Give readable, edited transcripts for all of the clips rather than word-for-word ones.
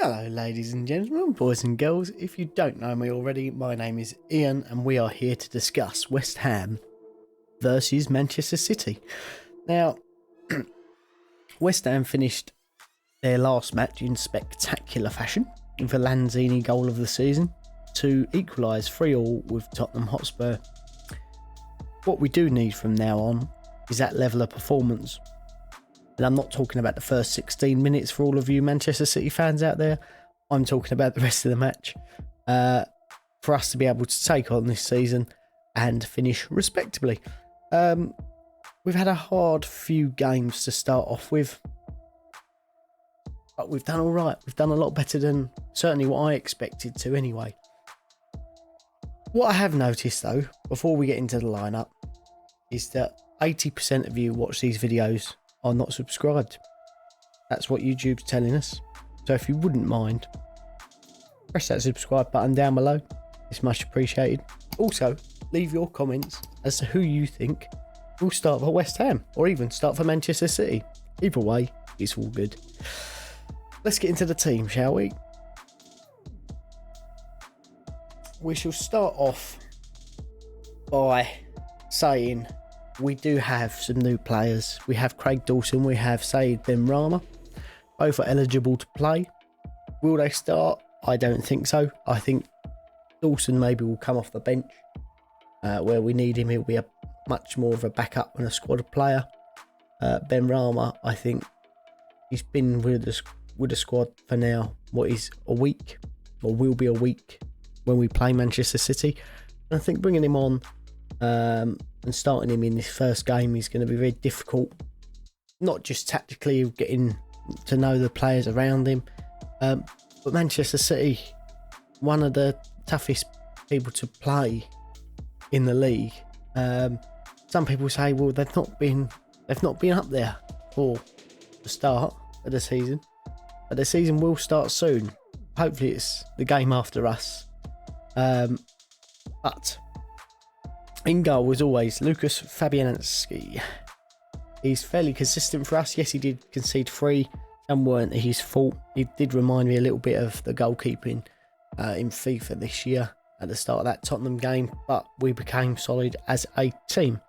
Hello ladies and gentlemen, boys and girls. If you don't know me already, my name is Ian and we are here to discuss West Ham versus Manchester City. Now, West Ham finished their last match in spectacular fashion with a Lanzini goal of the season to equalise 3-3 with Tottenham Hotspur. What we do need from now on is that level of performance. And I'm not talking about the first 16 minutes for all of you Manchester City fans out there. I'm talking about the rest of the match. For us to be able to take on this season and finish respectably. We've had a hard few games to start off with. But we've done all right. We've done a lot better than certainly what I expected to anyway. What I have noticed though, before we get into the lineup, is that 80% of you watch these videos are not subscribed. That's what YouTube's telling us. So if you wouldn't mind, press that subscribe button down below. It's much appreciated. Also, leave your comments as to who you think will start for West Ham or even start for Manchester City. Either way, it's all good. Let's get into the team, shall we? We shall start off by saying we do have some new players. We have Craig Dawson, we have Said Benrahma. Both are eligible to play. Will they start? I don't think so. I think Dawson maybe will come off the bench. Where we need him, he'll be a much more of a backup and a squad player. Benrahma, I think he's been with the squad for now, what is a week, or will be a week when we play Manchester City. And I think bringing him on and starting him in this first game is going to be very difficult. Not just tactically getting to know the players around him, but Manchester City, one of the toughest people to play in the league. Some people say, well, they've not been up there for the start of the season, but the season will start soon. Hopefully, it's the game after us. But in goal, as always, Lucas Fabianski. He's fairly consistent for us. Yes, he did concede 3. Some weren't his fault. He did remind me a little bit of the goalkeeping in FIFA this year at the start of that Tottenham game, but we became solid as a team.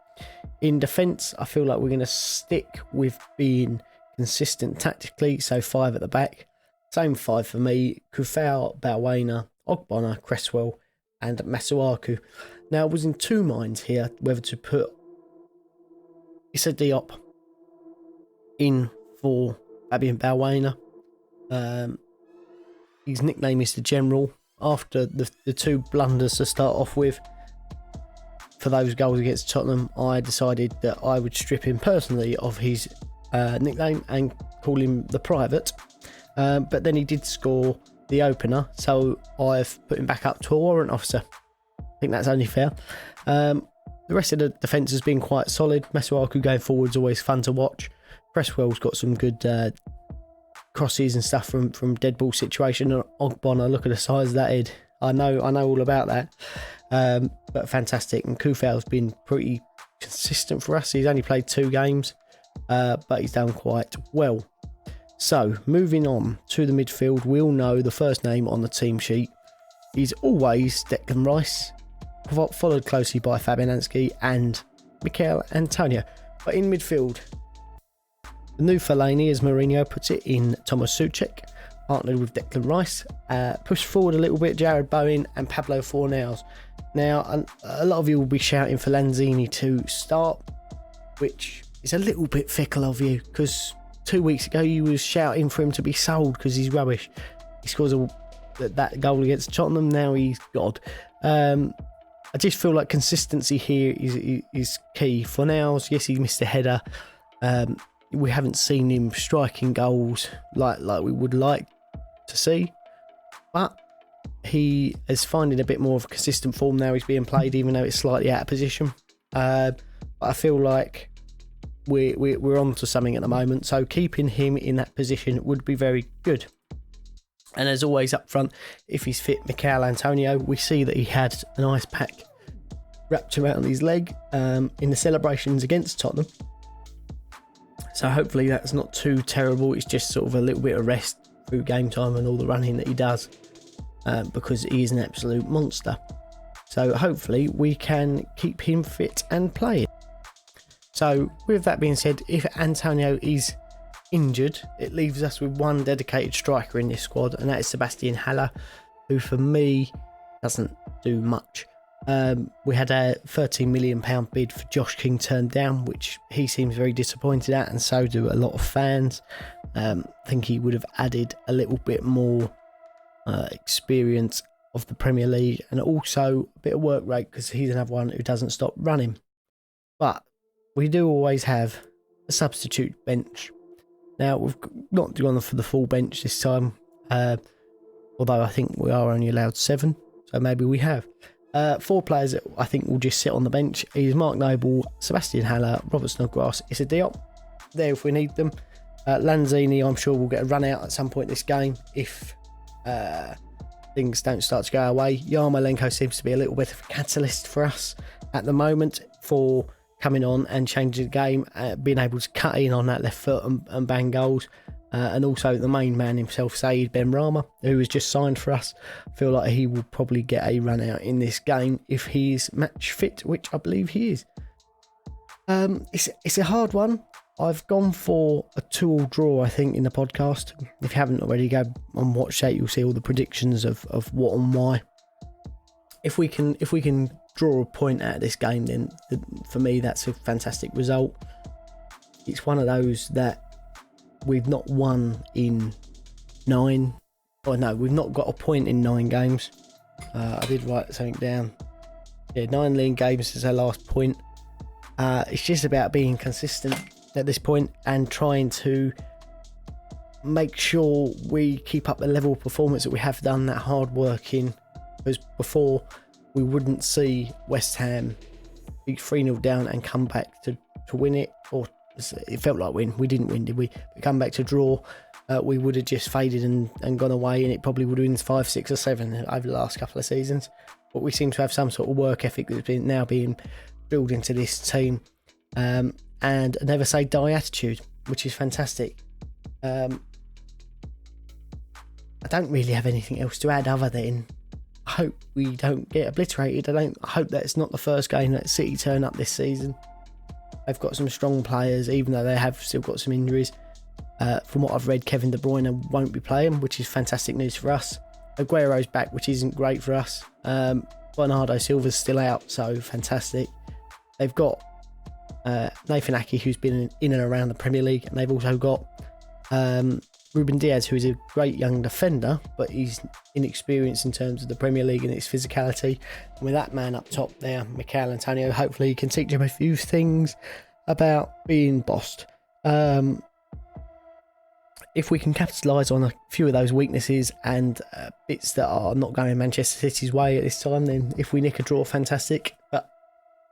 In defence, I feel like we're going to stick with being consistent tactically, so 5 at the back. Same 5 for me: Kufau, Balwena, Ogbonna, Cresswell and Masuaku. Now, I was in two minds here whether to put Issa Diop in for Fabian Balwena. His nickname is the General. After the 2 blunders to start off with for those goals against Tottenham, I decided that I would strip him personally of his nickname and call him the Private. But then he did score the opener, so I've put him back up to a warrant officer. I think that's only fair. The rest of the defence has been quite solid. Masuaku going forward is always fun to watch. Cresswell's got some good crosses and stuff from dead ball situation. Ogbonna, look at the size of that head. I know all about that. But fantastic. And Kufau's been pretty consistent for us. He's only played 2 games, but he's done quite well. So, moving on to the midfield, we'll know the first name on the team sheet is always Declan Rice, followed closely by Fabianski and Mikel Antonio. But in midfield, the new Fellaini, as Mourinho puts it, in Thomas Souček, partnered with Declan Rice, pushed forward a little bit, Jared Bowen and Pablo Fornals. Now, a lot of you will be shouting for Lanzini to start, which is a little bit fickle of you, because 2 weeks ago you was shouting for him to be sold because he's rubbish. He scores that goal against Tottenham, now he's God. I just feel like consistency here is key. Fornals, yes, he missed a header. We haven't seen him striking goals like we would like to see, but he is finding a bit more of a consistent form now. He's being played, even though it's slightly out of position. But I feel like we're on to something at the moment, so keeping him in that position would be very good. And as always up front, if he's fit, Mikel Antonio, we see that he had an ice pack wrapped around his leg in the celebrations against Tottenham. So hopefully that's not too terrible. It's just sort of a little bit of rest through game time and all the running that he does, because he is an absolute monster. So hopefully we can keep him fit and playing. So with that being said, if Antonio is injured, it leaves us with one dedicated striker in this squad, and that is Sebastian Haller, who for me doesn't do much. We had a £13 million bid for Josh King turned down, which he seems very disappointed at, and so do a lot of fans. I think he would have added a little bit more experience of the Premier League, and also a bit of work rate, because he's another one who doesn't stop running. But we do always have a substitute bench. Now, we've not gone for the full bench this time, although I think we are only allowed 7, so maybe we have. 4 players that I think will just sit on the bench is Mark Noble, Sebastian Haller, Robert Snodgrass, Issa Diop. There if we need them. Lanzini, I'm sure we'll get a run out at some point this game if things don't start to go our way. Yarmolenko seems to be a little bit of a catalyst for us at the moment for coming on and changing the game, being able to cut in on that left foot and bang goals. And also the main man himself, Saeed Benrahma, who has just signed for us. I feel like he will probably get a run out in this game if he's match fit, which I believe he is. It's a hard one. I've gone for a 2-2 draw, I think, in the podcast. If you haven't already, go and watch that. You'll see all the predictions of what and why. If we can draw a point out of this game, then for me that's a fantastic result. It's one of those that we've not won in 9. Oh no, we've not got a point in 9 games. I did write something down. Yeah, 9 league games is our last point. It's just about being consistent at this point and trying to make sure we keep up the level of performance that we have done, that hard working. Because before, we wouldn't see West Ham be 3-0 down and come back to win it, or it felt like win. We didn't win, did we? We come back to draw. We would have just faded and gone away, and it probably would have been 5, 6 or 7 over the last couple of seasons. But we seem to have some sort of work ethic that's now being built into this team, and a never say die attitude, which is fantastic. I don't really have anything else to add other than I hope we don't get obliterated. I hope that it's not the first game that City turn up this season. They've got some strong players, even though they have still got some injuries. From what I've read, Kevin De Bruyne won't be playing, which is fantastic news for us. Aguero's back, which isn't great for us. Bernardo Silva's still out, so fantastic. They've got Nathan Ake, who's been in and around the Premier League, and they've also got Ruben Diaz, who is a great young defender, but he's inexperienced in terms of the Premier League and its physicality. And with that man up top there, Mikel Antonio, hopefully he can teach him a few things about being bossed. If we can capitalise on a few of those weaknesses and bits that are not going Manchester City's way at this time, then if we nick a draw, fantastic.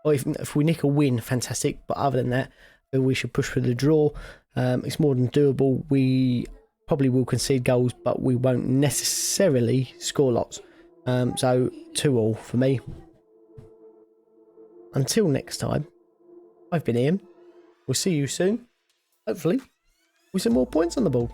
Or if we nick a win, fantastic. But other than that, then we should push for the draw. It's more than doable. We probably will concede goals, but we won't necessarily score lots. So 2-2 for me. Until next time, I've been Ian. We'll see you soon. Hopefully with some more points on the board.